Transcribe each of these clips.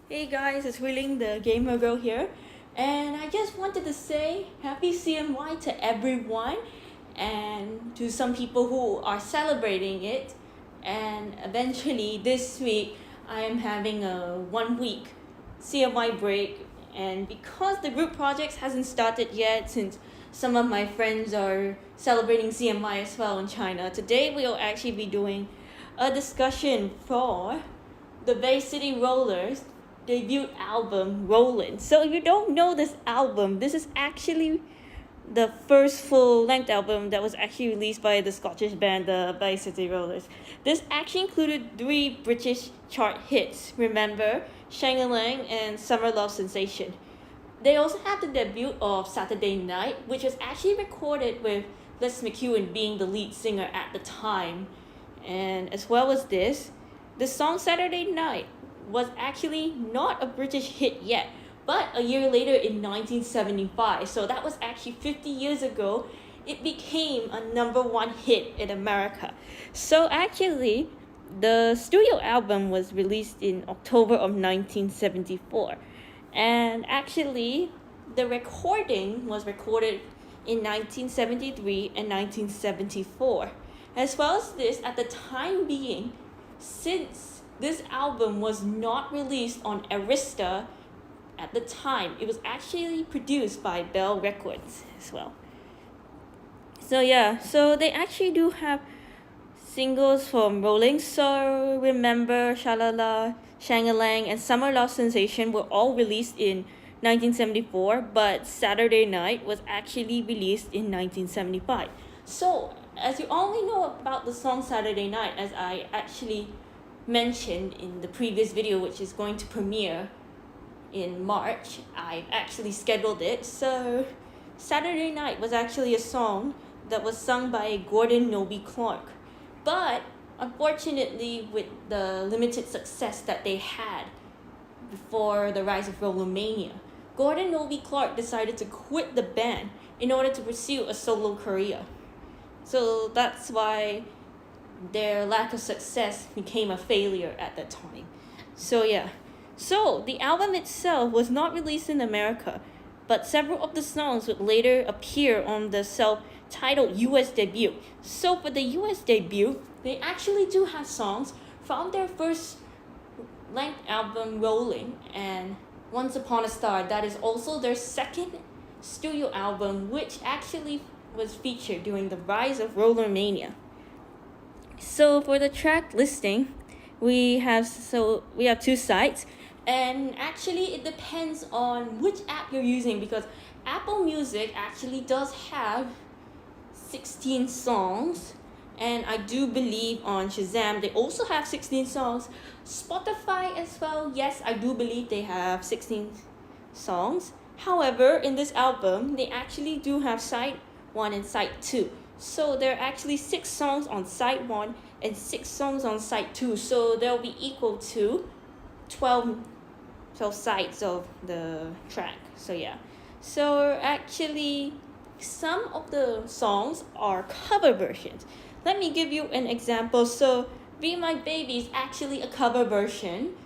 Hey guys, it's Wheeling the Gamer Girl here, and I just wanted to say happy CMY to everyone and to some people who are celebrating it. And eventually, this week, I am having a 1 week CMY break, and because the group projects hasn't started yet, since some of my friends are celebrating CMY as well in China, today we'll actually be doing a discussion for the Bay City Rollers debut album Rollin'. So if you don't know this album, this is actually the first full-length album that was actually released by the Scottish band the Bay City Rollers. This actually included 3 British chart hits, Remember, Shang-a-Lang, and Summer Love Sensation. They also have the debut of Saturday Night, which was actually recorded with Les McEwen being the lead singer at the time. And as well as this, the song Saturday Night was actually not a British hit yet, but a year later in 1975, so that was actually 50 years ago, it became a #1 hit in America. So actually, the studio album was released in October of 1974, and actually, the recording was recorded in 1973 and 1974. As well as this, at the time being, since this album was not released on Arista at the time, it was actually produced by Bell Records as well. So they actually do have singles from Rolling So, Remember, Shalala, Shang-a-Lang, and Summer Love Sensation were all released in 1974, but Saturday Night was actually released in 1975. So, as you only know about the song Saturday Night, as I actually mentioned in the previous video, which is going to premiere in March, I've actually scheduled it. So Saturday Night was actually a song that was sung by Gordon Noby Clark, but unfortunately, with the limited success that they had before the rise of Rollermania, Gordon Noby Clark decided to quit the band in order to pursue a solo career. So that's why their lack of success became a failure at that time. So the album itself was not released in America, but several of the songs would later appear on the self-titled US debut. So for the US debut, they actually do have songs from their first length album Rolling and Once Upon a Star. That is also their second studio album, which actually was featured during the rise of Rollermania. So for the track listing, we have 2 sites, and actually it depends on which app you're using, because Apple Music actually does have 16 songs, and I do believe on Shazam they also have 16 songs. Spotify as well, yes, I do believe they have 16 songs. However, in this album, they actually do have side 1 and side 2. So there are actually 6 songs on side 1 and 6 songs on side 2. So they'll be equal to 12 sides of the track. So actually, some of the songs are cover versions. Let me give you an example. So Be My Baby is actually a cover version.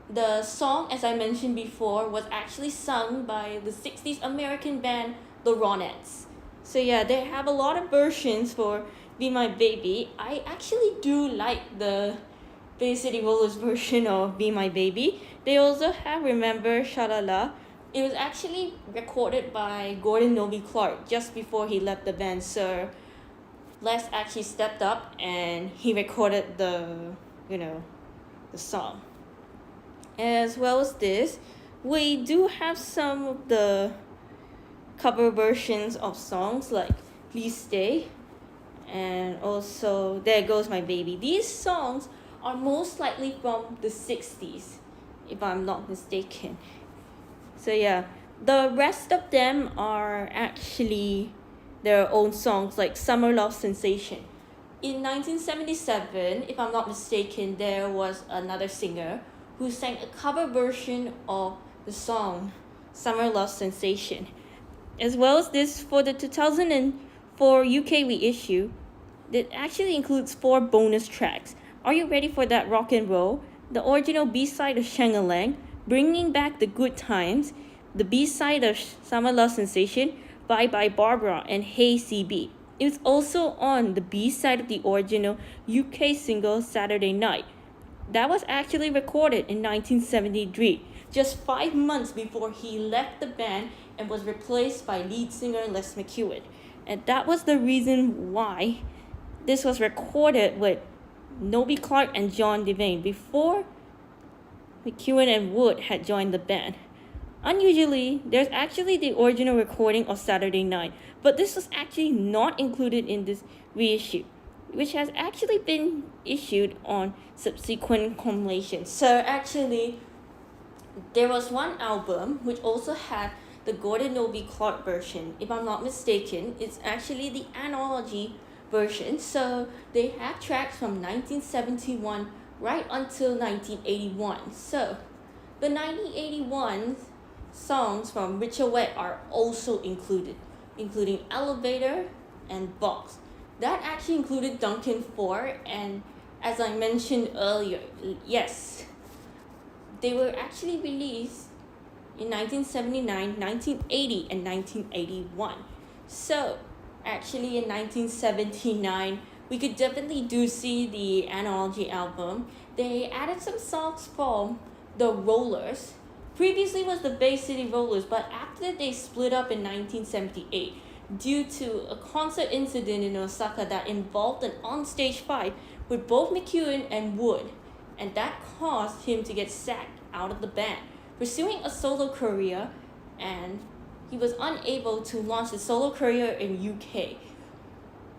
The song, as I mentioned before, was actually sung by the 60s American band The Ronettes. So they have a lot of versions for Be My Baby. I actually do like the Bay City Rollers version of Be My Baby. They also have Remember, Shalala. It was actually recorded by Gordon Noby Clark just before he left the band. So Les actually stepped up and he recorded the song. As well as this, we do have some of the cover versions of songs like Please Stay and also There Goes My Baby. These songs are most likely from the 60s, if I'm not mistaken. So the rest of them are actually their own songs, like Summer Love Sensation. In 1977, if I'm not mistaken, there was another singer who sang a cover version of the song Summer Love Sensation. As well as this, for the 2004 UK reissue, that actually includes 4 bonus tracks. Are You Ready for That Rock and Roll? The original B-side of Shang-a-Lang, Bringing Back the Good Times, the B-side of Summer Love Sensation, Bye Bye Barbara, and Hey CB. It was also on the B-side of the original UK single Saturday Night. That was actually recorded in 1973, just 5 months before he left the band and was replaced by lead singer Les McEwen. And that was the reason why this was recorded with Nobby Clark and John Devane before McEwen and Wood had joined the band. Unusually, there's actually the original recording of Saturday Night, but this was actually not included in this reissue, which has actually been issued on subsequent compilations. So actually, there was one album which also had the Gordon Nobby Clark version. If I'm not mistaken, it's actually the anthology version. So they have tracks from 1971 right until 1981. So the 1981 songs from Richard Wet are also included, including Elevator and Box. That actually included Duncan 4, and as I mentioned earlier, yes, they were actually released in 1979, 1980, and 1981. So actually in 1979, we could definitely do see the anthology album. They added some songs from the Rollers. Previously was the Bay City Rollers, but after they split up in 1978 due to a concert incident in Osaka that involved an onstage fight with both McEwen and Wood, and that caused him to get sacked out of the band, pursuing a solo career, and he was unable to launch his solo career in UK.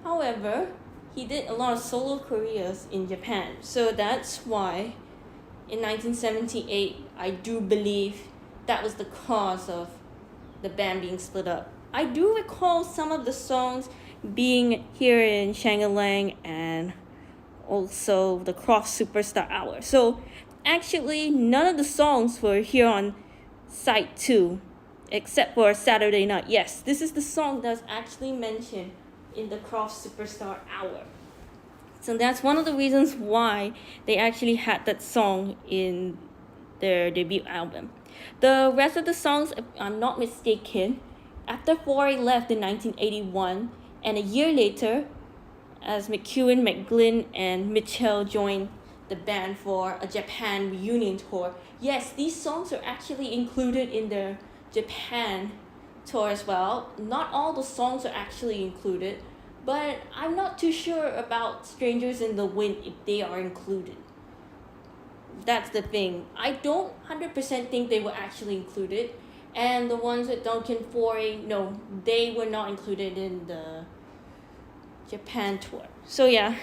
However, he did a lot of solo careers in Japan, so that's why in 1978, I do believe that was the cause of the band being split up. I do recall some of the songs being here in Shang-a-Lang and also the Croft Superstar Hour. So actually, none of the songs were here on Side 2, except for Saturday Night. Yes, this is the song that's actually mentioned in the Croft Superstar Hour. So that's one of the reasons why they actually had that song in their debut album. The rest of the songs, if I'm not mistaken, after Foray left in 1981, and a year later, as McEwen, McGlynn, and Mitchell joined the band for a Japan reunion tour. Yes, these songs are actually included in their Japan tour as well. Not all the songs are actually included, but I'm not too sure about Strangers in the Wind if they are included. That's the thing. I don't 100% think they were actually included. And the ones with Duncan Foray, no, they were not included in the Japan tour. So yeah.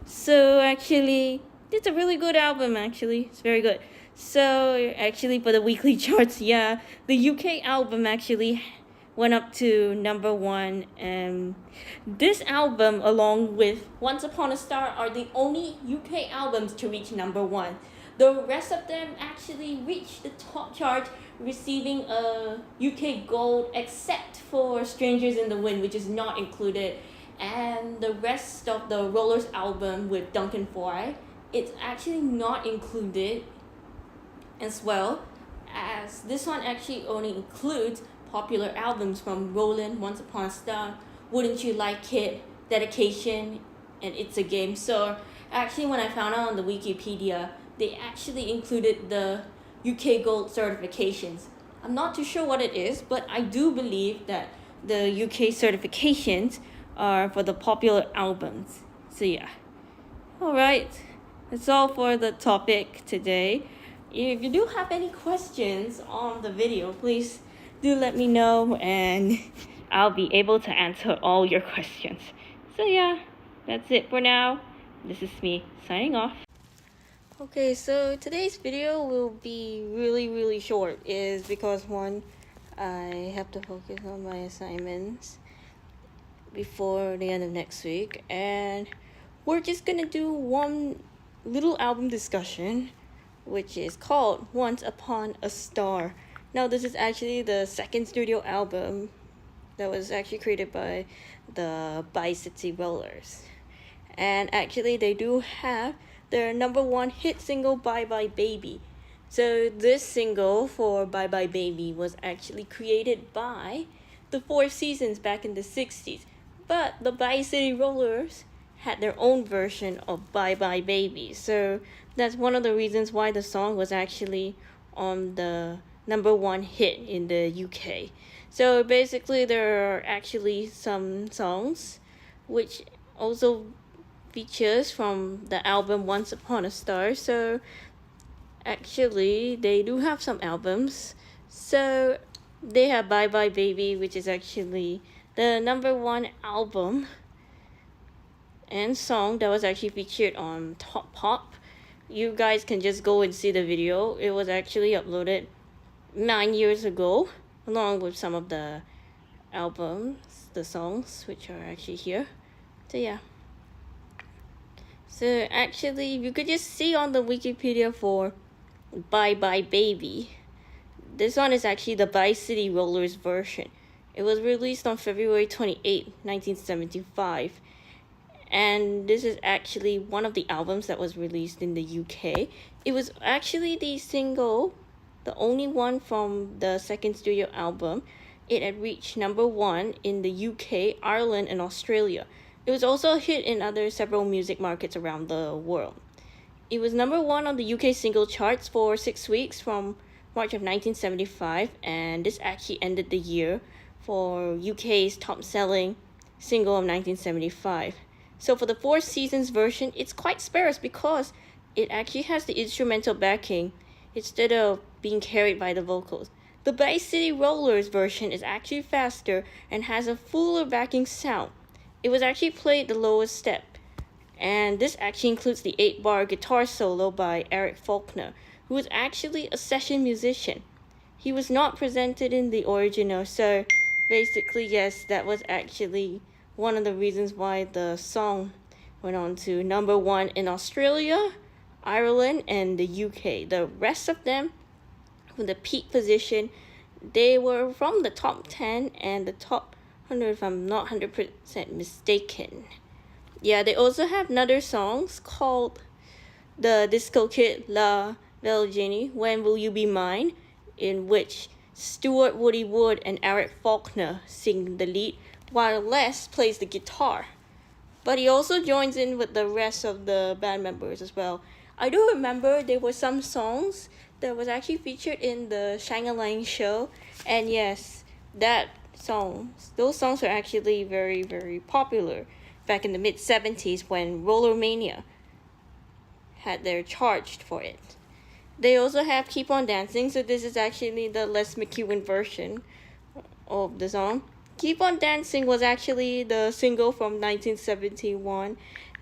So actually, it's a really good album actually. It's very good. So actually for the weekly charts, yeah, the UK album actually went up to number 1, and this album along with Once Upon a Star are the only UK albums to reach number 1. The rest of them actually reached the top chart, receiving a UK gold except for Strangers in the Wind, which is not included, and the rest of the Rollers album with Duncan Foray, it's actually not included as well, as this one actually only includes popular albums from Roland, Once Upon a Star, Wouldn't You Like It, Dedication, and It's a Game. So actually when I found out on the Wikipedia, they actually included the UK Gold certifications. I'm not too sure what it is, but I do believe that the UK certifications are for the popular albums. So yeah. Alright, that's all for the topic today. If you do have any questions on the video, please do let me know and I'll be able to answer all your questions. So yeah, that's it for now. This is me signing off. Okay, so today's video will be really short, is because one, I have to focus on my assignments before the end of next week, and we're just gonna do one little album discussion, which is called Once Upon a Star. Now this is actually the second studio album that was actually created by the Bay City Rollers, and actually they do have their number 1 hit single Bye Bye Baby. So this single for Bye Bye Baby was actually created by the Four Seasons back in the 60s. But the Bi-City Rollers had their own version of Bye Bye Baby. So that's one of the reasons why the song was actually on the number one hit in the UK. So basically, there are actually some songs which also features from the album Once Upon a Star. So actually, they do have some albums. So they have Bye Bye Baby, which is actually the number one album and song that was actually featured on Top Pop. You guys can just go and see the video. It was actually uploaded 9 years ago, along with some of the albums, the songs, which are actually here. So yeah. So actually, you could just see on the Wikipedia for Bye Bye Baby. This one is actually the Bi-City Rollers version. It was released on February 28, 1975. And this is actually one of the albums that was released in the UK. It was actually the single, the only one from the second studio album. It had reached number one in the UK, Ireland, and Australia. It was also a hit in other several music markets around the world. It was number one on the UK single charts for 6 weeks from March of 1975, and this actually ended the year for UK's top-selling single of 1975. So for the Four Seasons version, it's quite sparse because it actually has the instrumental backing instead of being carried by the vocals. The Bi-City Rollers version is actually faster and has a fuller backing sound. It was actually played the lowest step, and this actually includes the 8-bar guitar solo by Eric Faulkner, who was actually a session musician. He was not presented in the original, so basically, yes, that was actually one of the reasons why the song went on to number one in Australia, Ireland, and the UK. The rest of them, from the peak position, they were from the top 10 and the top 100, if I'm not 100% mistaken. Yeah, they also have another songs called the Disco Kid La Virginie, When Will You Be Mine, in which Stuart Woody Wood and Eric Faulkner sing the lead, while Les plays the guitar. But he also joins in with the rest of the band members as well. I do remember there were some songs that was actually featured in the Shang-a-Lang show, and yes, those songs were actually very, very popular back in the mid-70s when Roller Mania had their charged for it. They also have Keep On Dancing, so this is actually the Les McEwen version of the song. Keep On Dancing was actually the single from 1971,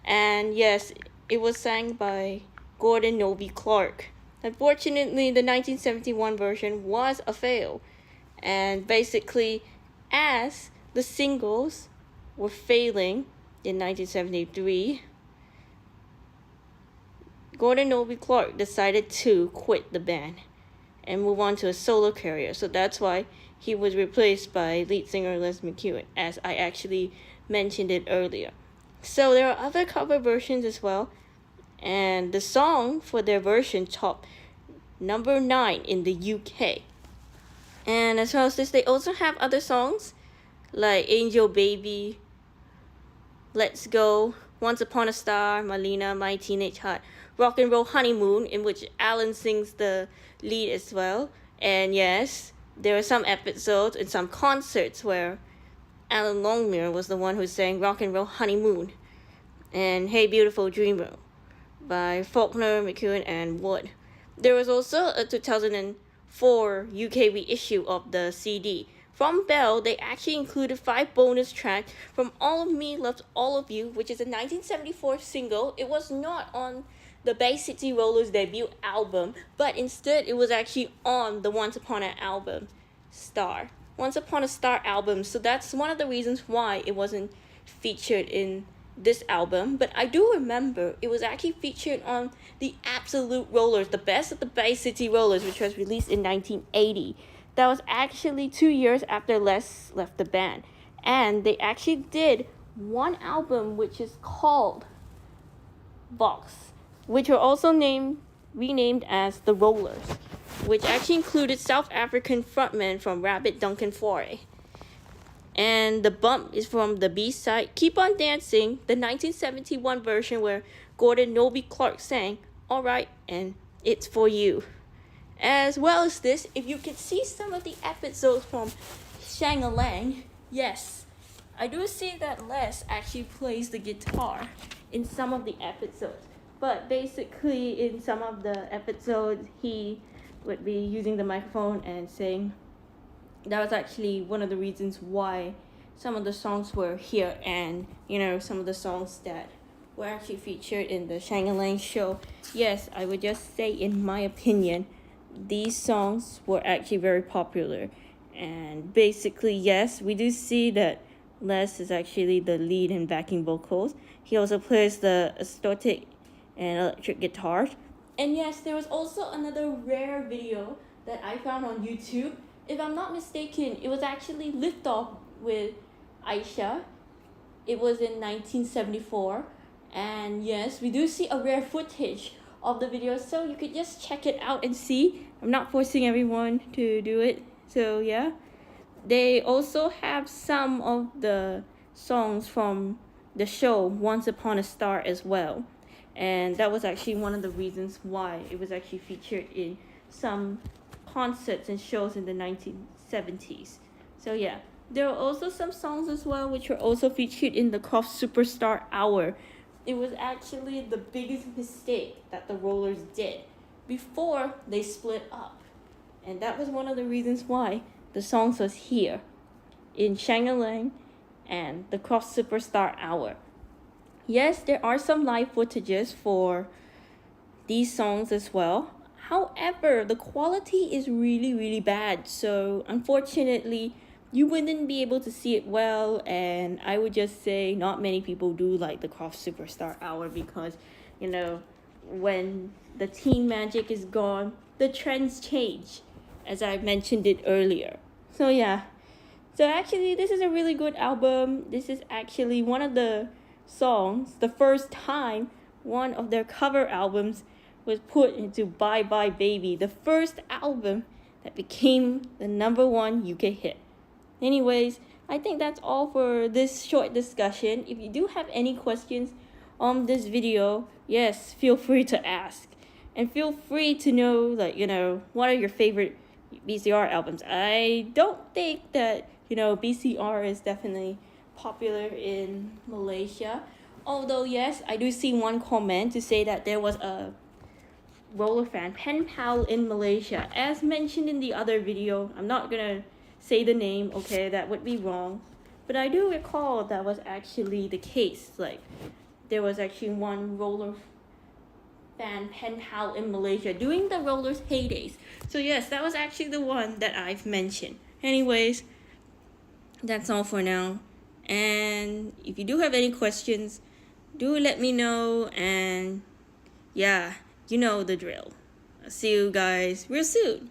and yes, it was sang by Gordon Novi Clark. Unfortunately, the 1971 version was a fail, and basically, as the singles were failing in 1973, Gordon Novi Clark decided to quit the band and move on to a solo career. So that's why he was replaced by lead singer Les McEwen, as I actually mentioned it earlier. So there are other cover versions as well, and the song for their version topped number 9 in the UK. And as well as this, they also have other songs like Angel Baby, Let's Go, Once Upon a Star, Malina, My Teenage Heart, Rock and Roll Honeymoon, in which Alan sings the lead as well. And yes, there are some episodes and some concerts where Alan Longmire was the one who sang Rock and Roll Honeymoon and Hey Beautiful Dreamer by Faulkner, McEwen, and Wood. There was also a 2004 UK reissue of the CD. From Bell, they actually included 5 bonus tracks from All of Me Loves All of You, which is a 1974 single. It was not on the Bi-City Rollers debut album, but instead it was actually on the Once Upon a Star album. So that's one of the reasons why it wasn't featured in this album. But I do remember it was actually featured on the Absolute Rollers, the best of the Bi-City Rollers, which was released in 1980. That was actually 2 years after Les left the band. And they actually did one album which is called Vox, which were also named renamed as The Rollers, which actually included South African frontman from Rabbit Duncan. And the bump is from the B-side Keep On Dancing, the 1971 version where Gordon Noby Clark sang Alright and It's For You. As well as this, if you can see some of the episodes from Shang-a-Lang, yes, I do see that Les actually plays the guitar in some of the episodes. But basically, in some of the episodes, he would be using the microphone and saying. That was actually one of the reasons why some of the songs were here, and some of the songs that were actually featured in the Shang-a-Lang show. Yes, I would just say, in my opinion, these songs were actually very popular. And basically, yes, we do see that Les is actually the lead and backing vocals. He also plays the acoustic and electric guitars. And yes, there was also another rare video that I found on YouTube. If I'm not mistaken, it was actually Liftoff with Aisha. It was in 1974. And yes, we do see a rare footage of the video, so you could just check it out and see. I'm not forcing everyone to do it. So yeah. They also have some of the songs from the show Once Upon a Star as well. And that was actually one of the reasons why it was actually featured in some concerts and shows in the 1970s. So yeah, there are also some songs as well which were also featured in the Croft Superstar Hour. It was actually the biggest mistake that the Rollers did before they split up. And that was one of the reasons why the songs was here in Shang-a-Lang and the Croft Superstar Hour. Yes, there are some live footages for these songs as well. However, the quality is really, really bad. So unfortunately, you wouldn't be able to see it well. And I would just say not many people do like the Croft Superstar Hour because, when the teen magic is gone, the trends change, as I mentioned it earlier. So yeah. So actually, this is a really good album. This is actually one of the songs, the first time one of their cover albums was put into Bye Bye Baby, the first album that became the #1 UK hit. Anyways, I think that's all for this short discussion. If you do have any questions on this video, yes, feel free to ask. And feel free to know, what are your favorite BCR albums. I don't think that, BCR is definitely popular in Malaysia. Although, yes, I do see one comment to say that there was a roller fan pen pal in Malaysia. As mentioned in the other video, I'm not gonna say the name, okay, that would be wrong. But I do recall that was actually the case. Like, there was actually one roller fan pen pal in Malaysia during the Rollers' heydays. So yes, that was actually the one that I've mentioned. Anyways, that's all for now. And if you do have any questions, do let me know. And yeah, you know the drill. I'll see you guys real soon.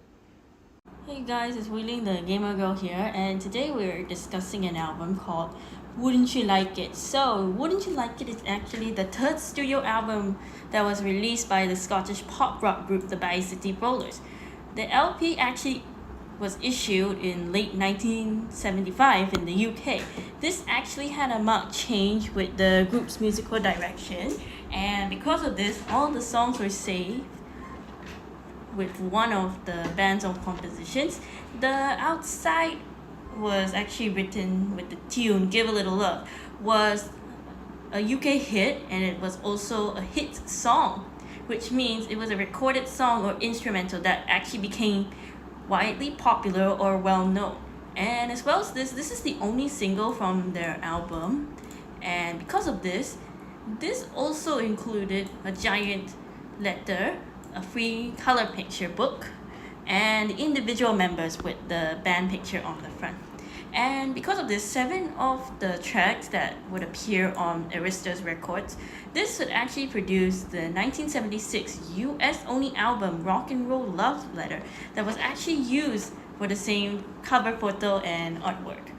Hey guys, it's Wheeling the Gamer Girl here, and today we're discussing an album called Wouldn't You Like It? So, Wouldn't You Like It is actually the third studio album that was released by the Scottish pop rock group the Bi-City Rollers. The LP actually was issued in late 1975 in the UK. This actually had a marked change with the group's musical direction, and because of this, all the songs were saved with one of the band's own compositions. The Outside was actually written with the tune Give a Little Love, was a UK hit, and it was also a hit song, which means it was a recorded song or instrumental that actually became widely popular or well known. And as well as this is the only single from their album, and because of this also included a giant letter, a free color picture book, and individual members with the band picture on the front. And because of this, 7 of the tracks that would appear on Arista's records, this would actually produce the 1976 US only album Rock and Roll Love Letter that was actually used for the same cover photo and artwork.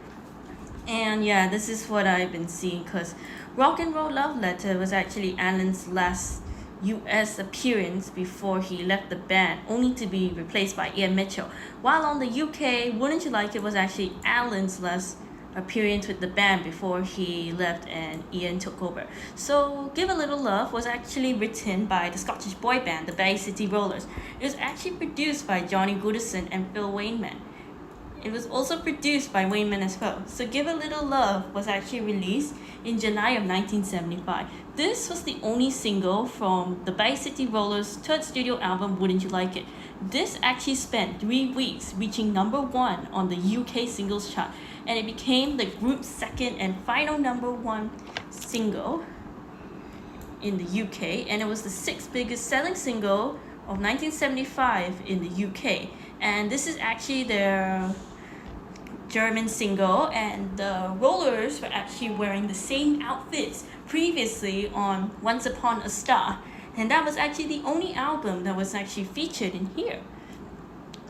And yeah, this is what I've been seeing, because Rock and Roll Love Letter was actually Alan's last US appearance before he left the band, only to be replaced by Ian Mitchell. While on the UK, Wouldn't You Like It was actually Alan's last appearance with the band before he left and Ian took over. So Give a Little Love was actually written by the Scottish boy band, the Bay City Rollers. It was actually produced by Johnny Goodison and Phil Wainman. It was also produced by Wainman as well. So Give a Little Love was actually released in July of 1975. This was the only single from the Bay City Rollers' third studio album, Wouldn't You Like It? This actually spent 3 weeks reaching number 1 on the UK singles chart, and it became the group's second and final number 1 single in the UK, and it was the 6th biggest selling single of 1975 in the UK. And this is actually their German single, and the Rollers were actually wearing the same outfits previously on Once Upon a Star, and that was actually the only album that was actually featured in here.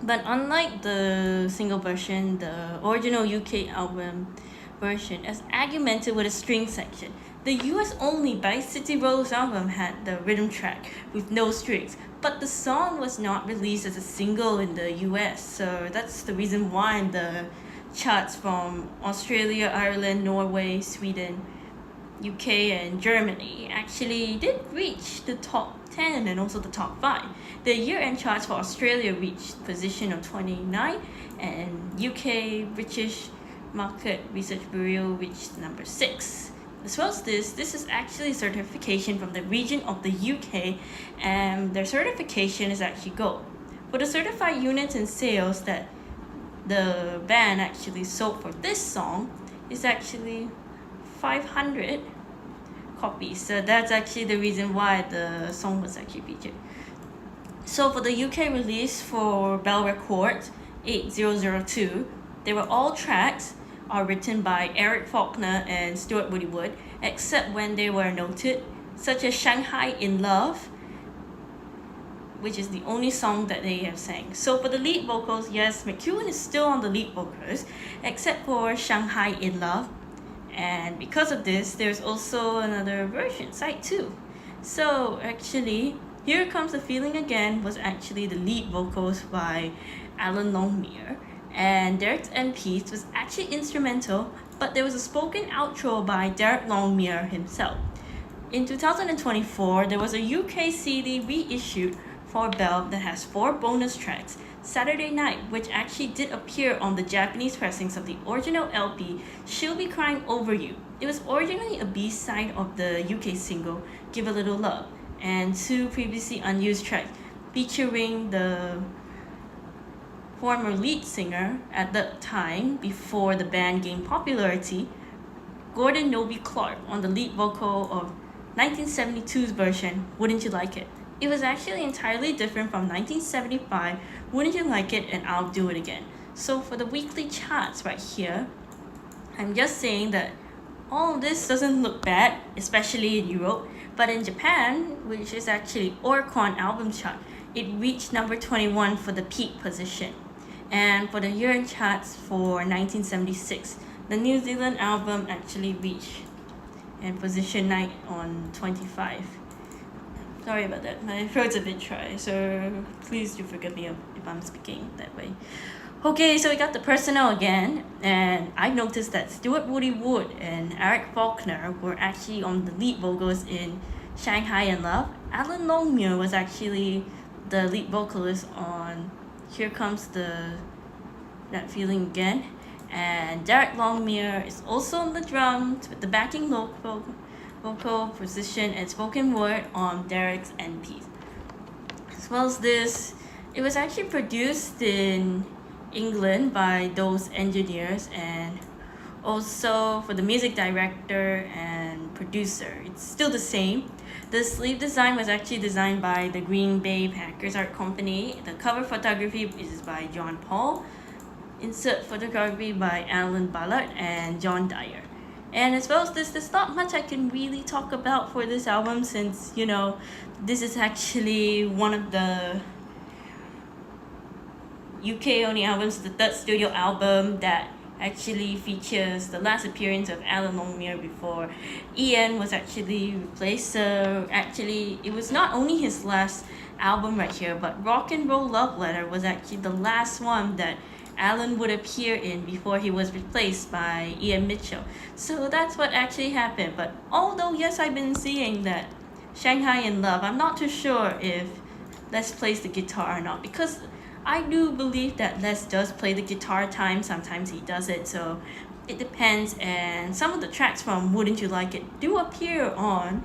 But unlike the single version, the original UK album version is augmented with a string section. The US only Bay City Rollers album had the rhythm track with no strings, but the song was not released as a single in the US, so that's the reason why the charts from Australia, Ireland, Norway, Sweden, UK, and Germany actually did reach the top 10 and also the top 5. The year-end charts for Australia reached position of 29, and UK British Market Research Bureau reached number 6. As well as this is actually certification from the region of the UK, and their certification is actually gold. For the certified units and sales that the band actually sold for this song is actually 500 copies. So that's actually the reason why the song was actually featured. So for the UK release for Bell Records 8002, they were all tracks are written by Eric Faulkner and Stuart Woody-Wood, except when they were noted, such as Shanghai in Love, which is the only song that they have sang. So for the lead vocals, yes, McEwen is still on the lead vocals, except for Shanghai in Love. And because of this, there's also another version, side 2. So actually, Here Comes the Feeling Again was actually the lead vocals by Alan Longmire, and Derek's end piece was actually instrumental, but there was a spoken outro by Derek Longmire himself. In 2024, there was a UK CD reissued for Bell that has 4 bonus tracks. Saturday Night, which actually did appear on the Japanese pressings of the original LP, She'll Be Crying Over You. It was originally a B-side of the UK single, Give a Little Love, and 2 previously unused tracks featuring the former lead singer at the time before the band gained popularity, Gordon Noby Clark, on the lead vocal of 1972's version, Wouldn't You Like It? It was actually entirely different from 1975, Wouldn't You Like It and I'll Do It Again. So for the weekly charts right here, I'm just saying that all of this doesn't look bad, especially in Europe, but in Japan, which is actually Oricon album chart, it reached number 21 for the peak position. And for the year-end charts for 1976, the New Zealand album actually reached and position 9 on 25. Sorry about that, my throat's a bit dry, so please do forgive me if I'm speaking that way. Okay, so we got the personnel again, and I noticed that Stuart Woody-Wood and Eric Faulkner were actually on the lead vocals in Shanghai in Love. Alan Longmire was actually the lead vocalist on Here Comes That Feeling Again, and Derek Longmire is also on the drums with the backing vocal position and spoken word on Derek's end piece. As well as this, it was actually produced in England by those engineers, and also for the music director and producer, it's still the same. The sleeve design was actually designed by the Green Bay Packers art company. The cover photography is by John Paul. Insert photography by Alan Ballard and John Dyer. And as well as this, there's not much I can really talk about for this album, since, you know, this is actually one of the UK only albums, the third studio album that actually features the last appearance of Alan Longmire before Ian was actually replaced. So actually, it was not only his last album right here, but Rock and Roll Love Letter was actually the last one that Alan would appear in before he was replaced by Ian Mitchell. So that's what actually happened. But although, yes, I've been seeing that Shanghai in Love, I'm not too sure if Les plays the guitar or not, because I do believe that Les does play the guitar at times, sometimes he does it, so it depends. And some of the tracks from Wouldn't You Like It do appear on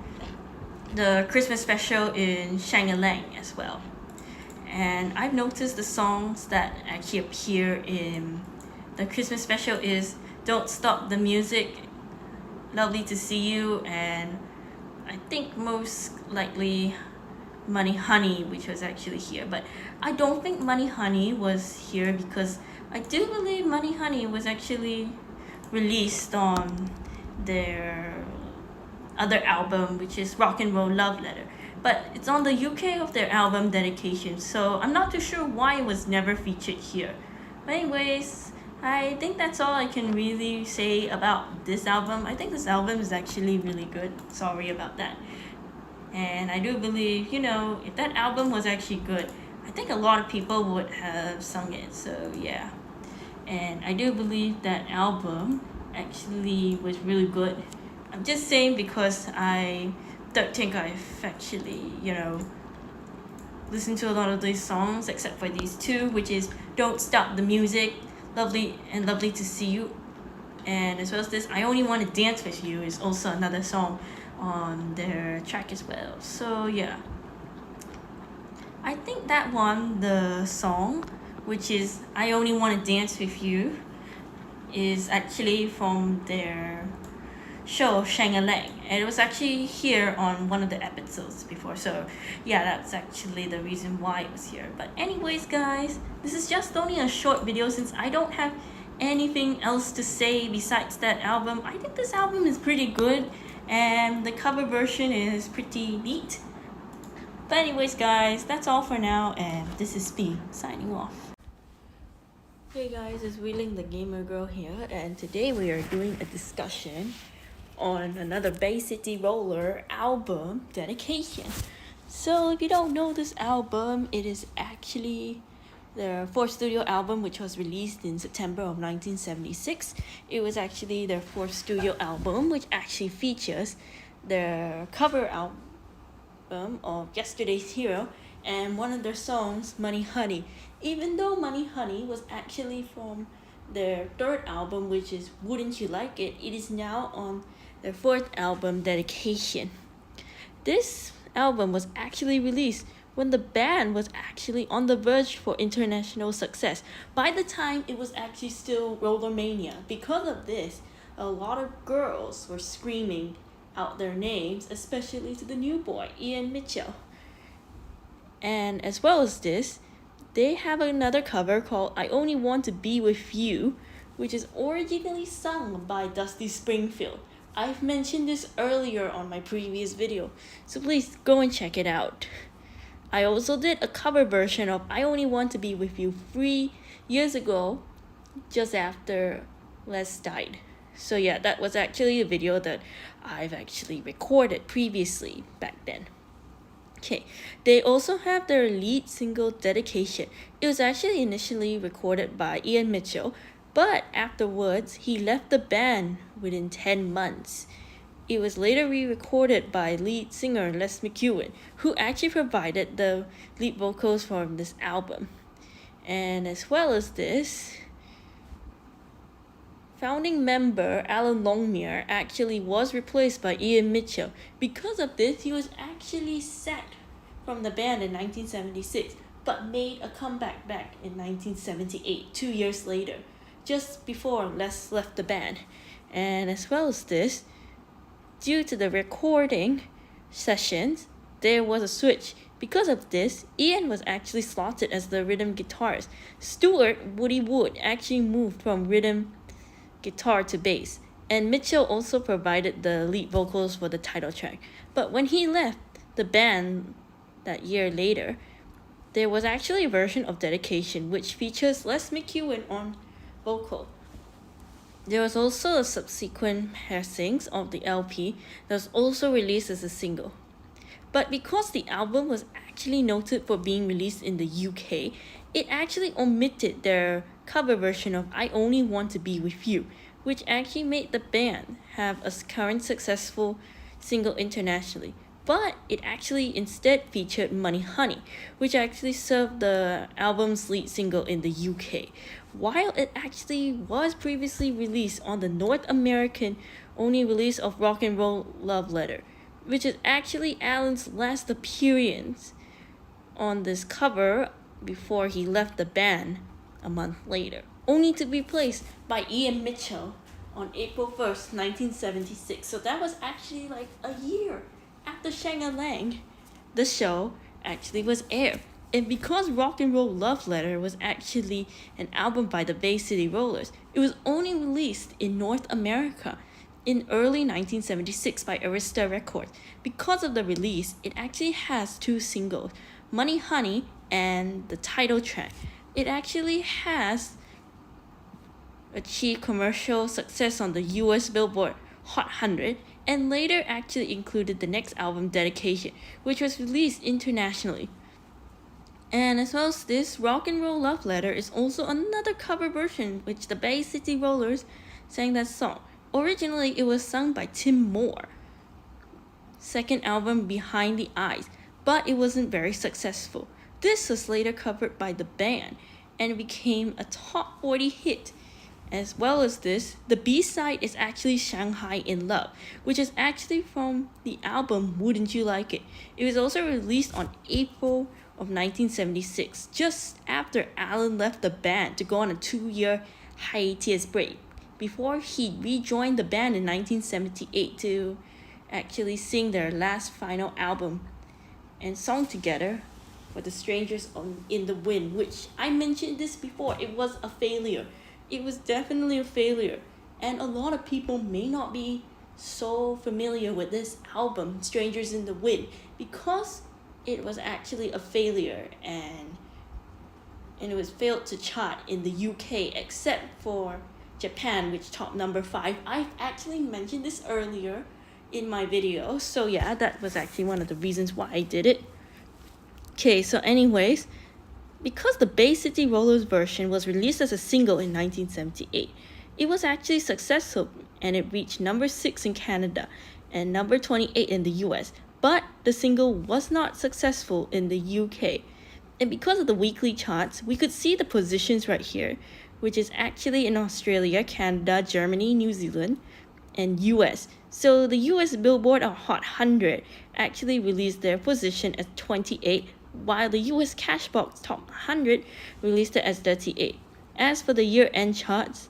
the Christmas special in Shang-a-Lang as well. And I've noticed the songs that actually appear in the Christmas special is Don't Stop the Music, Lovely to See You, and I think most likely Money Honey, which was actually here. But I don't think Money Honey was here, because I do believe Money Honey was actually released on their other album, which is Rock and Roll Love Letter. But it's on the UK of their album Dedication, so I'm not too sure why it was never featured here. But anyways, I think that's all I can really say about this album. I think this album is actually really good. Sorry about that. And I do believe, if that album was actually good, I think a lot of people would have sung it. So yeah. And I do believe that album actually was really good. I'm just saying because I don't think I've actually, listened to a lot of these songs except for these two, which is Don't Stop the Music, Lovely to See You. And as well as this, I Only Want to Dance With You is also another song on their track as well. So yeah, I think that one, the song, which is I Only Want to Dance With You, is actually from their show Shang-a-Lang, and it was actually here on one of the episodes before. So yeah, that's actually the reason why it was here. But anyways guys, this is just only a short video since I don't have anything else to say besides that album. I think this album is pretty good and the cover version is pretty neat. But anyways guys, that's all for now, and this is P signing off. Hey guys, it's Wheeling the Gamer Girl here, and today we are doing a discussion on another Bay City Roller album, Dedication. So if you don't know this album, it is actually their fourth studio album, which was released in September of 1976. It was actually their fourth studio album, which actually features their cover album of Yesterday's Hero and one of their songs, Money Honey. Even though Money Honey was actually from their third album, which is Wouldn't You Like It, it is now on their fourth album, Dedication. This album was actually released when the band was actually on the verge for international success. By the time it was actually still Rollermania. Because of this, a lot of girls were screaming out their names, especially to the new boy, Ian Mitchell. And as well as this, they have another cover called I Only Want to Be With You, which is originally sung by Dusty Springfield. I've mentioned this earlier on my previous video, so please go and check it out. I also did a cover version of I Only Want to Be With You 3 years ago, just after Les died. So yeah, that was actually a video that I've actually recorded previously back then. Okay, they also have their lead single, Dedication. It was actually initially recorded by Ian Mitchell, but afterwards, he left the band within 10 months. It was later re-recorded by lead singer Les McEwen, who actually provided the lead vocals for this album. And as well as this, founding member Alan Longmire actually was replaced by Ian Mitchell. Because of this, he was actually sacked from the band in 1976, but made a comeback back in 1978, 2 years later, just before Les left the band. And as well as this, due to the recording sessions, there was a switch. Because of this, Ian was actually slotted as the rhythm guitarist. Stuart Woody Wood actually moved from rhythm guitar to bass, and Mitchell also provided the lead vocals for the title track. But when he left the band that year later, there was actually a version of Dedication which features Les McEwen on vocal. There was also a subsequent pressings of the LP that was also released as a single. But because the album was actually noted for being released in the UK, it actually omitted their cover version of I Only Want to Be With You, which actually made the band have a current successful single internationally. But it actually instead featured Money Honey, which actually served the album's lead single in the UK, while it actually was previously released on the North American only release of Rock and Roll Love Letter, which is actually Alan's last appearance on this cover before he left the band a month later, only to be replaced by Ian Mitchell on April 1st, 1976. So that was actually like a year after Shang-a-Lang, the show actually was aired. And because Rock and Roll Love Letter was actually an album by the Bay City Rollers, it was only released in North America in early 1976 by Arista Records. Because of the release, it actually has two singles, Money Honey and the title track. It actually has achieved commercial success on the US Billboard Hot 100 and later actually included the next album, Dedication, which was released internationally. And as well as this, Rock and Roll Love Letter is also another cover version which the Bay City Rollers sang that song. Originally, it was sung by Tim Moore, second album Behind the Eyes, but it wasn't very successful. This was later covered by the band and became a top 40 hit. As well as this, the B-side is actually Shanghai in Love, which is actually from the album Wouldn't You Like It. It was also released on April of 1976, just after Alan left the band to go on a 2-year hiatus break, before he rejoined the band in 1978 to actually sing their last final album and song together for The Strangers in the Wind, which I mentioned this before, it was a failure. It was definitely a failure, and a lot of people may not be so familiar with this album, Strangers in the Wind, because it was actually a failure and it was failed to chart in the UK except for Japan, which topped number 5. I've actually mentioned this earlier in my video, so yeah, that was actually one of the reasons why I did it. Okay, so anyways, because the Bay City Rollers version was released as a single in 1978, it was actually successful and it reached number 6 in Canada and number 28 in the US, but the single was not successful in the UK. And because of the weekly charts, we could see the positions right here, which is actually in Australia, Canada, Germany, New Zealand, and US. So the US Billboard Hot 100 actually released their position as 28, while the US Cashbox Top 100 released it as 38. As for the year-end charts,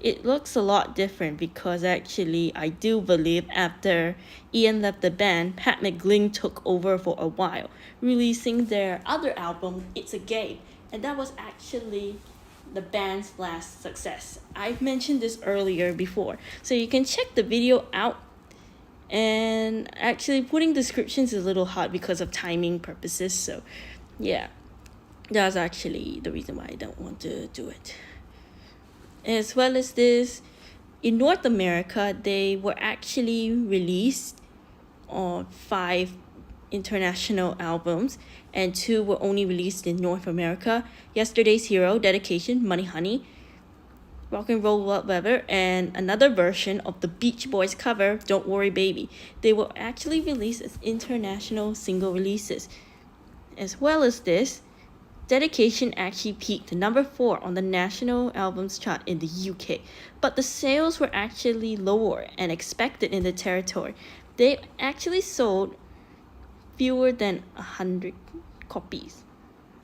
it looks a lot different because actually I do believe after Ian left the band, Pat McGlynn took over for a while, releasing their other album, It's a Game, and that was actually the band's last success. I've mentioned this earlier before, so you can check the video out. And actually putting descriptions is a little hard because of timing purposes, so yeah, that's actually the reason why I don't want to do it. As well as this, in North America, they were actually released on 5 international albums and 2 were only released in North America: Yesterday's Hero, Dedication, Money Honey, Rock and Roll Love Letter, and another version of the Beach Boys cover, Don't Worry Baby. They were actually released as international single releases. As well as this, Dedication actually peaked number 4 on the national albums chart in the UK, but the sales were actually lower and expected in the territory. They actually sold fewer than 100 copies,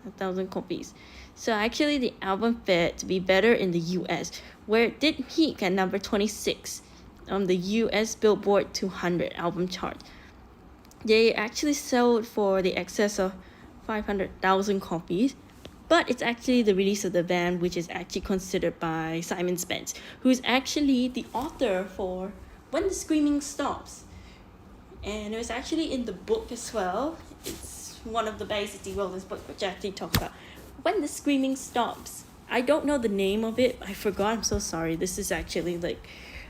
1,000 copies. So actually the album fared to be better in the US, where it did peak at number 26 on the US Billboard 200 album chart. They actually sold for the excess of 500,000 copies, but it's actually the release of the band which is actually considered by Simon Spence, who is actually the author for When the Screaming Stops. And it was actually in the book as well. It's one of the Bay City Rollers books which actually talks about When the Screaming Stops. I don't know the name of it. I forgot. I'm so sorry. This is actually like,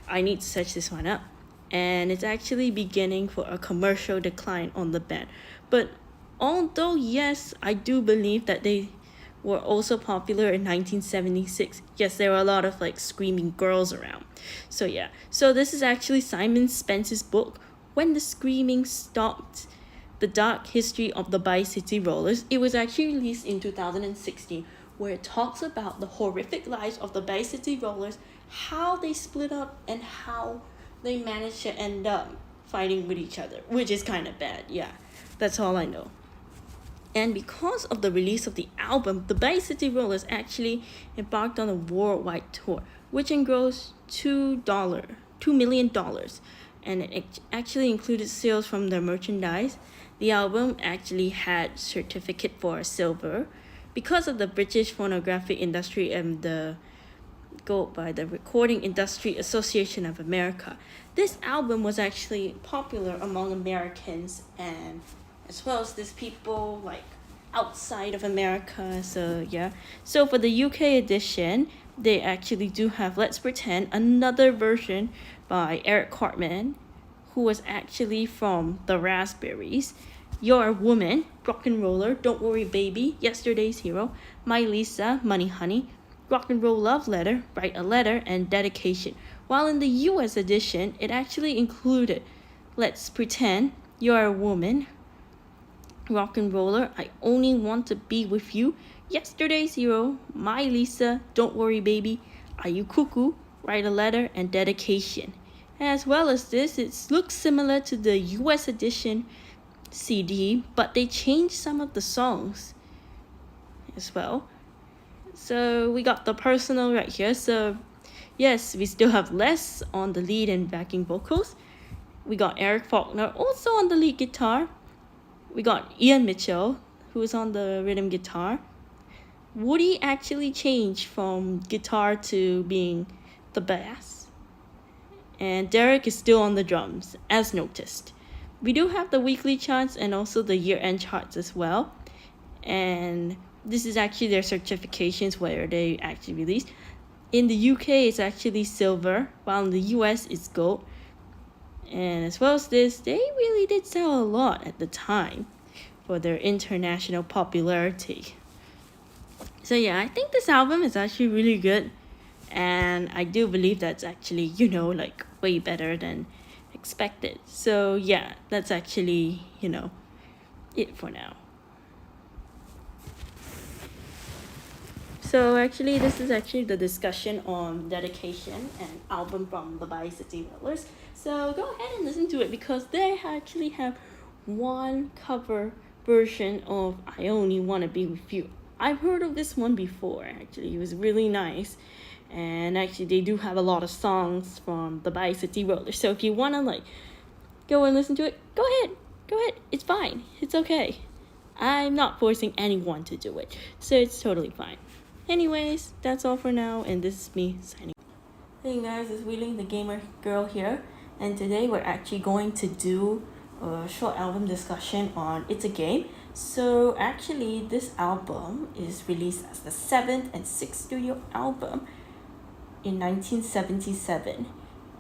I need to search this one up. And it's actually beginning for a commercial decline on the band. But although, yes, I do believe that they were also popular in 1976. Yes, there were a lot of like screaming girls around. So yeah. So this is actually Simon Spence's book, When the Screaming Stopped: The Dark History of the Bi-City Rollers. It was actually released in 2016, where it talks about the horrific lives of the Bi-City Rollers, how they split up, and how they managed to end up fighting with each other, which is kind of bad. Yeah, that's all I know. And because of the release of the album, the Bay City Rollers actually embarked on a worldwide tour, which engrossed $2 million, and it actually included sales from their merchandise. The album actually had certificate for silver because of the British phonographic industry and the go by the Recording Industry Association of America. This album was actually popular among Americans and as well as these people like outside of America. So yeah. So for the UK edition, they actually do have Let's Pretend, another version by Eric Cartman, who was actually from the Raspberries. You're a Woman, Rock and Roller, Don't Worry Baby, Yesterday's Hero, My Lisa, Money Honey, Rock and Roll Love Letter, Write a Letter, and Dedication. While in the US edition, it actually included Let's Pretend, You're a Woman, Rock and Roller, I Only Want to Be With You, Yesterday's Hero, My Lisa, Don't Worry Baby, Are You Cuckoo, Write a Letter, and Dedication. As well as this, it looks similar to the US edition CD, but they changed some of the songs as well. So we got the personal right here. So yes, we still have Les on the lead and backing vocals. We got Eric Faulkner also on the lead guitar. We got Ian Mitchell, who is on the rhythm guitar. Woody actually changed from guitar to being the bass. And Derek is still on the drums, as noticed. We do have the weekly charts and also the year-end charts as well. And this is actually their certifications where they actually released. In the UK, it's actually silver, while in the US, it's gold. And as well as this, they really did sell a lot at the time for their international popularity. So yeah, I think this album is actually really good. And I do believe that's actually, like way better than expected. So yeah, that's actually, it for now. So actually, this is actually the discussion on Dedication, an album from the Bi-City Rollers. So go ahead and listen to it because they actually have one cover version of I Only Wanna Be With You. I've heard of this one before, actually. It was really nice. And actually, they do have a lot of songs from the Bi-City Rollers. So if you wanna go and listen to it, go ahead. Go ahead. It's fine. It's okay. I'm not forcing anyone to do it. So it's totally fine. Anyways, that's all for now, and this is me signing. Hey guys, it's Wheeling the Gamer Girl here, and today we're actually going to do a short album discussion on It's a Game. So actually, this album is released as the 7th and 6th studio album in 1977,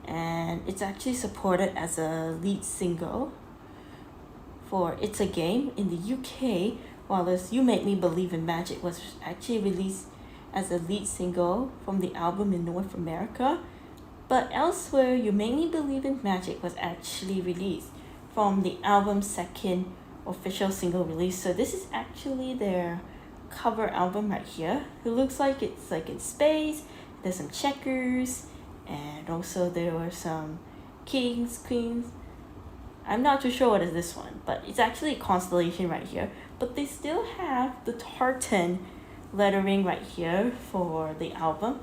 and it's actually supported as a lead single for It's a Game in the UK, while as You Make Me Believe in Magic was actually released as a lead single from the album in North America. But elsewhere, You Make Me Believe in Magic was actually released from the album's second official single release. So this is actually their cover album right here. It looks like it's like in space, there's some checkers, and also there were some kings, queens. I'm not too sure what is this one, but it's actually a constellation right here. But they still have the tartan lettering right here for the album.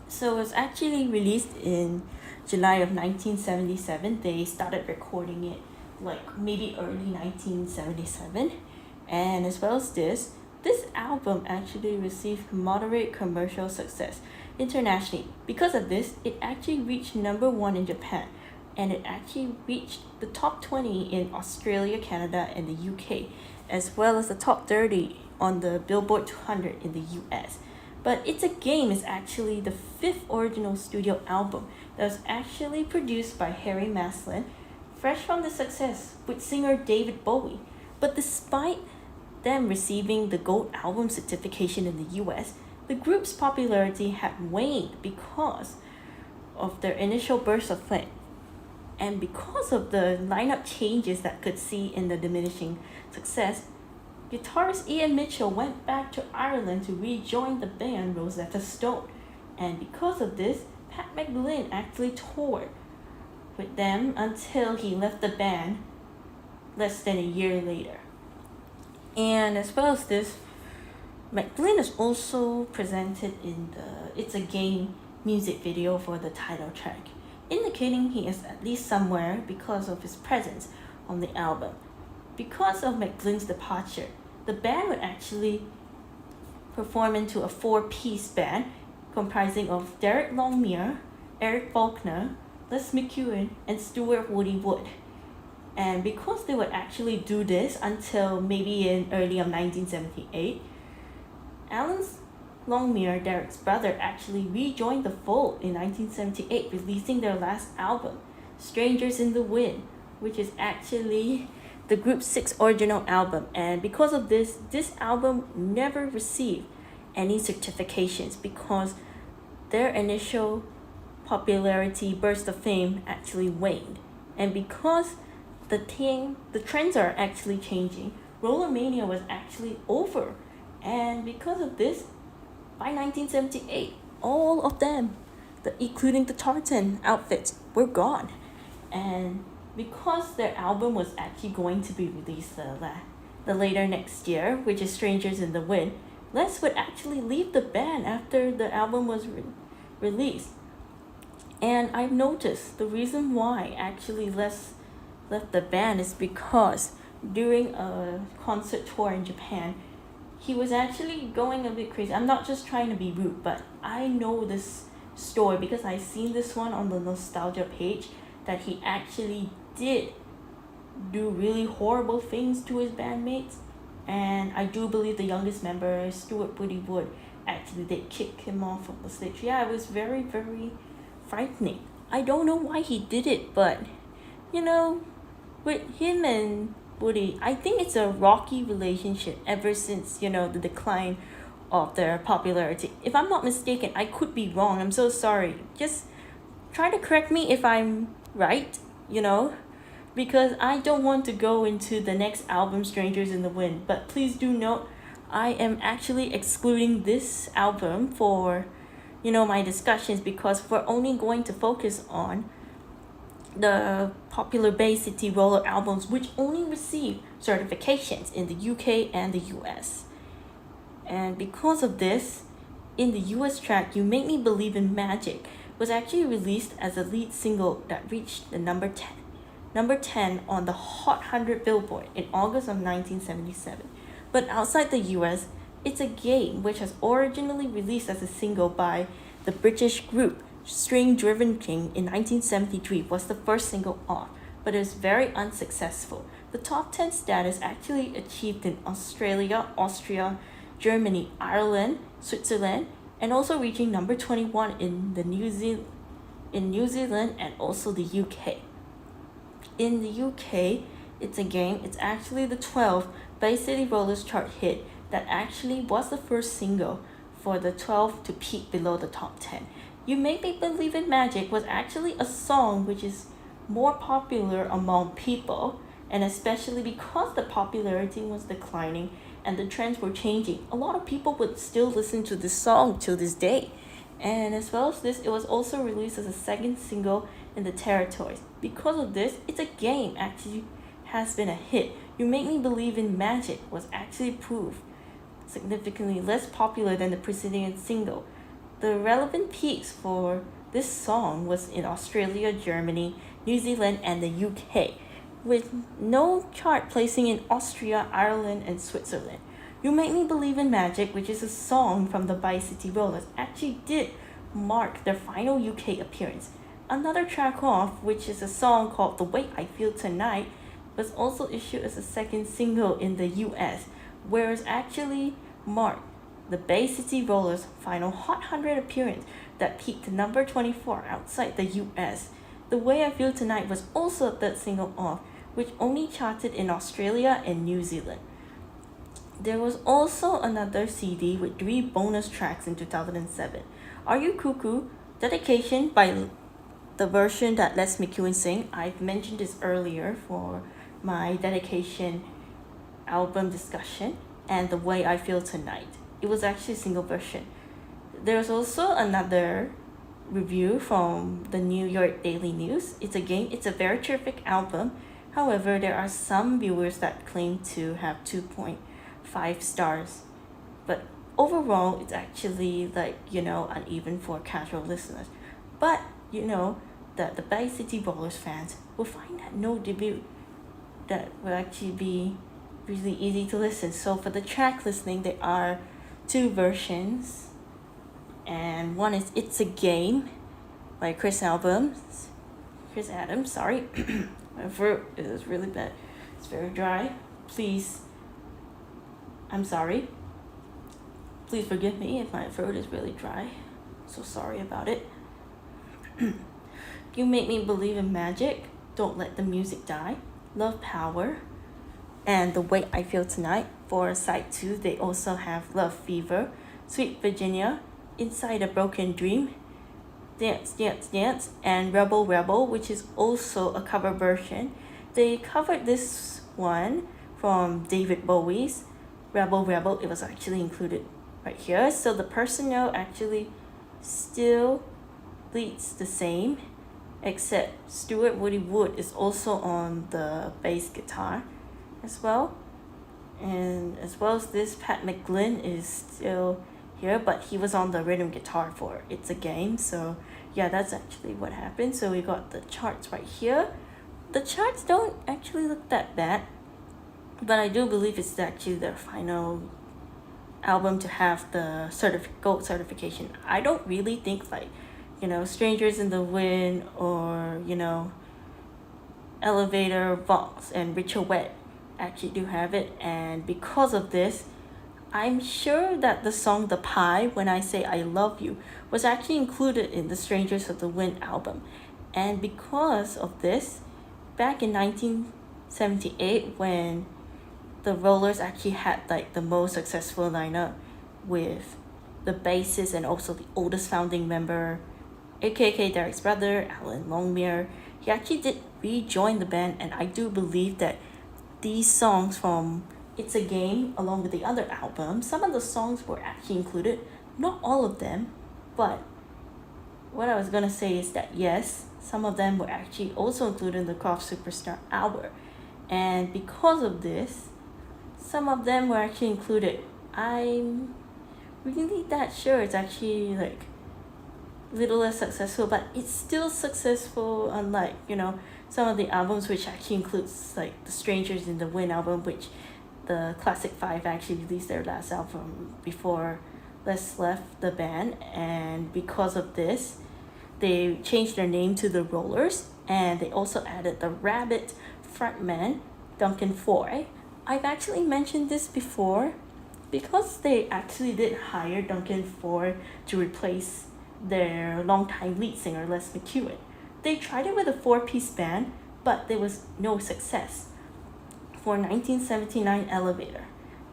So it was actually released in July of 1977. They started recording it like maybe early 1977. And as well as this album actually received moderate commercial success internationally. Because of this, it actually reached number 1 in Japan, and it actually reached the top 20 in Australia, Canada, and the UK, as well as the top 30 on the Billboard 200 in the US. But It's a Game is actually the fifth original studio album that was actually produced by Harry Maslin, fresh from the success with singer David Bowie. But despite them receiving the gold album certification in the US, the group's popularity had waned because of their initial burst of fame. And because of the lineup changes that could see in the diminishing success, guitarist Ian Mitchell went back to Ireland to rejoin the band Rosetta Stone. And because of this, Pat McGlynn actually toured with them until he left the band less than a year later. And as well as this, McGlynn is also presented in the It's a Game music video for the title track, indicating he is at least somewhere because of his presence on the album. Because of McGlynn's departure, the band would actually perform into a four-piece band comprising of Derek Longmire, Eric Faulkner, Les McEwen, and Stuart Woody Wood. And because they would actually do this until maybe in early of 1978, Alan Longmire, Derek's brother, actually rejoined the fold in 1978, releasing their last album, Strangers in the Wind, which is actually the group's sixth original album. And because of this album never received any certifications because their initial popularity burst of fame actually waned. And because the trends are actually changing, Rollermania was actually over. And because of this, by 1978, all of them, including the tartan outfits, were gone. And because their album was actually going to be released the later next year, which is Strangers in the Wind, Les would actually leave the band after the album was released. And I've noticed the reason why actually Les left the band is because during a concert tour in Japan, he was actually going a bit crazy. I'm not just trying to be rude, but I know this story because I've seen this one on the nostalgia page, that he actually did do really horrible things to his bandmates. And I do believe the youngest member, Stuart Woody Wood, actually did kick him off of the stage. Yeah, it was very, very frightening. I don't know why he did it, but with him and Woody, I think it's a rocky relationship ever since, the decline of their popularity. If I'm not mistaken, I could be wrong. I'm so sorry. Just try to correct me if I'm right, because I don't want to go into the next album, Strangers in the Wind. But please do note, I am actually excluding this album for, my discussions, because we're only going to focus on the popular Bay City Roller albums, which only received certifications in the UK and the US. And because of this, in the US track, You Make Me Believe in Magic was actually released as a lead single that reached the number 10 on the Hot 100 Billboard in August of 1977. But outside the US, It's a Game, which was originally released as a single by the British group String Driven King in 1973, was the first single off, but it was very unsuccessful. The top 10 status actually achieved in Australia, Austria, Germany, Ireland, Switzerland, and also reaching number 21 in New Zealand and also the UK. In the UK, It's a Game, it's actually the 12th Bay City Rollers chart hit that actually was the first single for the 12 to peak below the top 10. You Make Me Believe in Magic was actually a song which is more popular among people, and especially because the popularity was declining and the trends were changing, a lot of people would still listen to this song till this day. And as well as this, it was also released as a second single in the territories. Because of this, It's a Game actually has been a hit. You Make Me Believe in Magic was actually proved significantly less popular than the preceding single. The relevant peaks for this song was in Australia, Germany, New Zealand, and the UK, with no chart placing in Austria, Ireland, and Switzerland. You Make Me Believe in Magic, which is a song from the Bay City Rollers, actually did mark their final UK appearance. Another track off, which is a song called The Way I Feel Tonight, was also issued as a second single in the US, where it's actually marked the Bay City Rollers' final Hot 100 appearance that peaked number 24 outside the US. The Way I Feel Tonight was also a third single off, which only charted in Australia and New Zealand. There was also another CD with 3 bonus tracks in 2007. Are You Cuckoo? Dedication by the version that lets McEwen sing. I've mentioned this earlier for my dedication album discussion, and The Way I Feel Tonight. It was actually a single version. There's also another review from the New York Daily News. It's a very terrific album. However, there are some viewers that claim to have 2.5 stars. But overall, it's actually uneven for casual listeners. But that the Bay City Rollers fans will find that no debut that will actually be really easy to listen. So for the track listening, there are 2 versions, and one is It's a Game by Chris Adams, sorry. My throat is really bad. It's very dry. I'm sorry. Please forgive me if my throat is really dry. So sorry about it. You Make Me Believe in Magic, Don't Let the Music Die, Love Power, and The Way I Feel Tonight. For side 2, they also have Love Fever, Sweet Virginia, Inside a Broken Dream, Dance, Dance, Dance, and Rebel, Rebel, which is also a cover version. They covered this one from David Bowie's Rebel, Rebel. It was actually included right here. So the personnel actually still leads the same, except Stuart Woody Wood is also on the bass guitar as well. And as well as this, Pat McGlynn is still here, but he was on the rhythm guitar for It's a Game. So yeah, that's actually what happened. So we got the charts right here. The charts don't actually look that bad, but I do believe it's actually their final album to have the gold certification. I don't really think Strangers in the Wind or Elevator, Vox, and Rituet actually do have it. And because of this, I'm sure that the song The Pie, When I Say I Love You, was actually included in the Strangers of the Wind album. And because of this, back in 1978, when the Rollers actually had the most successful lineup with the bassist and also the oldest founding member, aka Derek's brother, Alan Longmire, he actually did rejoin the band. And I do believe that these songs from It's a Game, along with the other albums, some of the songs were actually included. Not all of them, but what I was gonna say is that yes, some of them were actually also included in the Craft Superstar Hour. And because of this, some of them were actually included. I'm really that sure it's actually little less successful, but it's still successful, unlike some of the albums which actually includes the Strangers in the Wind album, which the Classic Five actually released their last album before Les left the band. And because of this, they changed their name to the Rollers, and they also added the Rabbit frontman Duncan Foy. I've actually mentioned this before, because they actually did hire Duncan Foy to replace their longtime lead singer Les McEwen. They tried it with a 4-piece band, but there was no success. For 1979 Elevator,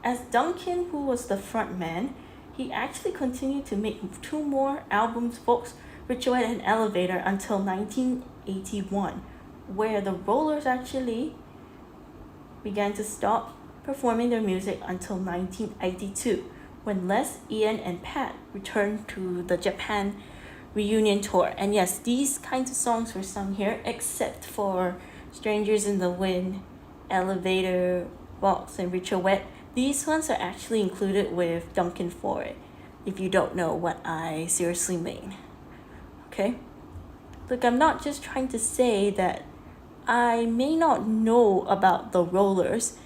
as Duncan, who was the frontman, he actually continued to make 2 more albums, Vox, Ritual, and Elevator, until 1981, where the Rollers actually began to stop performing their music until 1982, when Les, Ian, and Pat returned to the Japan reunion tour. And yes, these kinds of songs were sung here, except for Strangers in the Wind, Elevator, Vox, and Ritual. These ones are actually included with Duncan Foy, if you don't know what I seriously mean. Okay? Look, I'm not just trying to say that I may not know about the Rollers.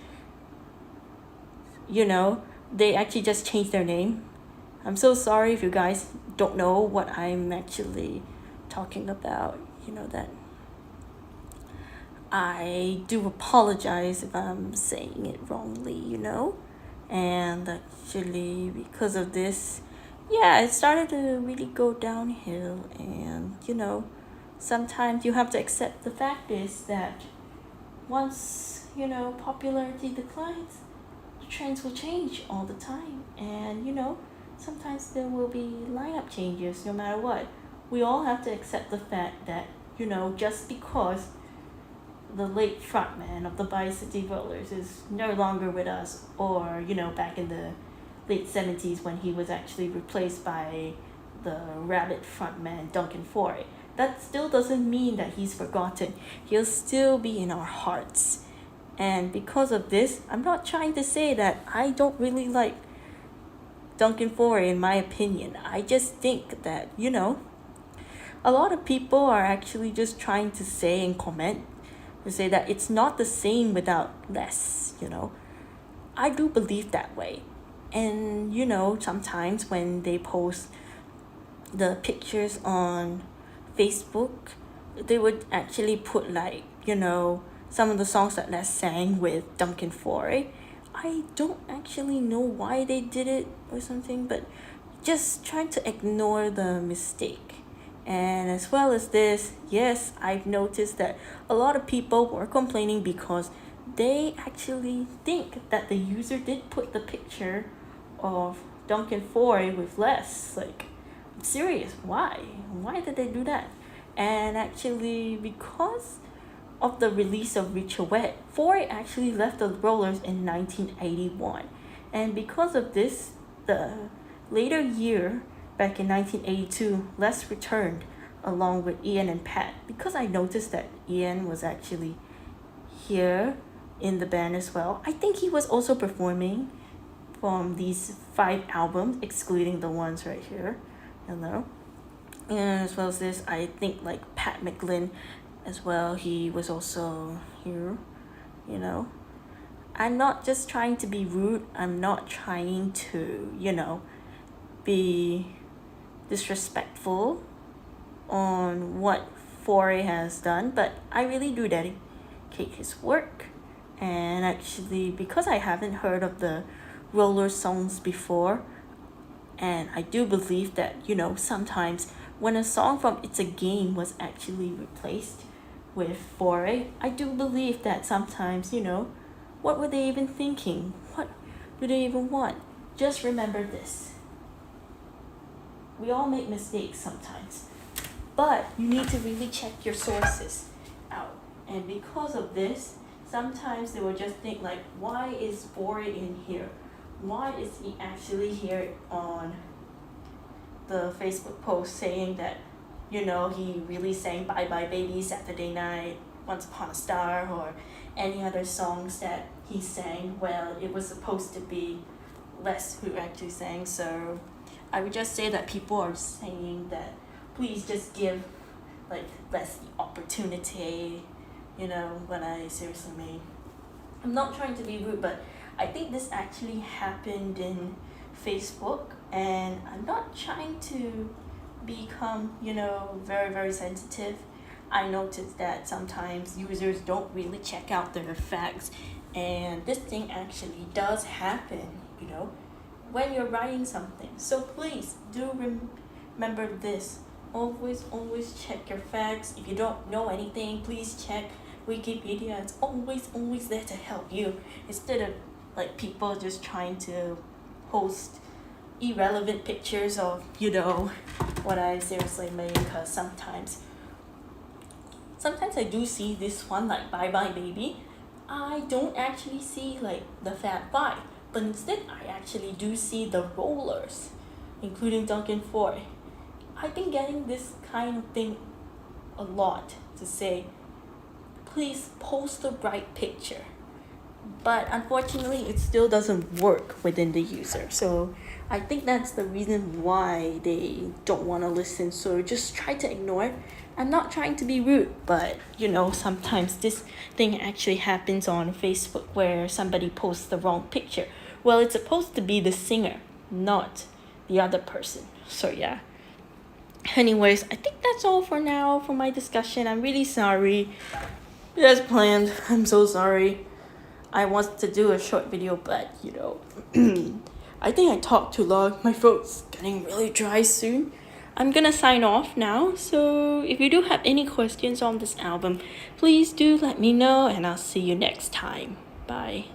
They actually just changed their name. I'm so sorry if you guys don't know what I'm actually talking about. That I do apologize if I'm saying it wrongly. And actually, because of this, yeah, it started to really go downhill. And sometimes you have to accept the fact is that once popularity declines, the trends will change all the time. And sometimes there will be lineup changes no matter what. We all have to accept the fact that just because the late frontman of the Bi-City Rollers is no longer with us, or back in the late 70s when he was actually replaced by the Rabbit frontman Duncan Foy, that still doesn't mean that he's forgotten. He'll still be in our hearts. And because of this, I'm not trying to say that I don't really like Duncan Foy in my opinion. I just think that a lot of people are actually just trying to say and comment to say that it's not the same without less. I do believe that way. And sometimes when they post the pictures on Facebook, they would actually put like some of the songs that Les sang with Duncan Foy. I don't actually know why they did it or something, but just trying to ignore the mistake. And as well as this, yes, I've noticed that a lot of people were complaining because they actually think that the user did put the picture of Duncan Foy with Les. Like, I'm serious, why? Why did they do that? And actually, because of the release of Richouette, Foy actually left the Rollers in 1981. And because of this, the later year, back in 1982, Les returned along with Ian and Pat, because I noticed that Ian was actually here in the band as well. I think he was also performing from these 5 albums, excluding the ones right here. And as well as this, I think like Pat McGlynn as well, he was also here. I'm not just trying to be rude. I'm not trying to, be disrespectful on what Foy has done, but I really do dedicate his work. And actually, because I haven't heard of the Roller songs before, and I do believe that sometimes when a song from It's a Game was actually replaced with Foy, I do believe that sometimes what were they even thinking? What do they even want? Just remember this: we all make mistakes sometimes, but you need to really check your sources out. And because of this, sometimes they will just think like, why is Foy in here? Why is he actually here on the Facebook post saying that he really sang Bye Bye Baby, Saturday Night, Once Upon a Star, or any other songs that he sang? Well, it was supposed to be Les who actually sang. So I would just say that people are saying that please just give like Les the opportunity, when I seriously mean, I'm not trying to be rude, but I think this actually happened in Facebook, and I'm not trying to become, very, very sensitive. I noticed that sometimes users don't really check out their facts, and this thing actually does happen, when you're writing something. So please do remember this. Always check your facts. If you don't know anything, please check Wikipedia. It's always there to help you, instead of like people just trying to post irrelevant pictures of what I seriously mean. Because sometimes I do see this one like Bye Bye Baby. I don't actually see like the Fat Five, but instead I actually do see the Rollers, including Duncan Foy. I've been getting this kind of thing a lot, to say please post the right picture, but unfortunately it still doesn't work within the user. So I think that's the reason why they don't want to listen. So just try to ignore it. I'm not trying to be rude, but sometimes this thing actually happens on Facebook where somebody posts the wrong picture. Well, it's supposed to be the singer, not the other person. So yeah. Anyways, I think that's all for now for my discussion. I'm really sorry. As planned, I'm so sorry. I wanted to do a short video, but you know, I think I talked too long. My throat's getting really dry soon. I'm gonna sign off now, so if you do have any questions on this album, please do let me know, and I'll see you next time. Bye.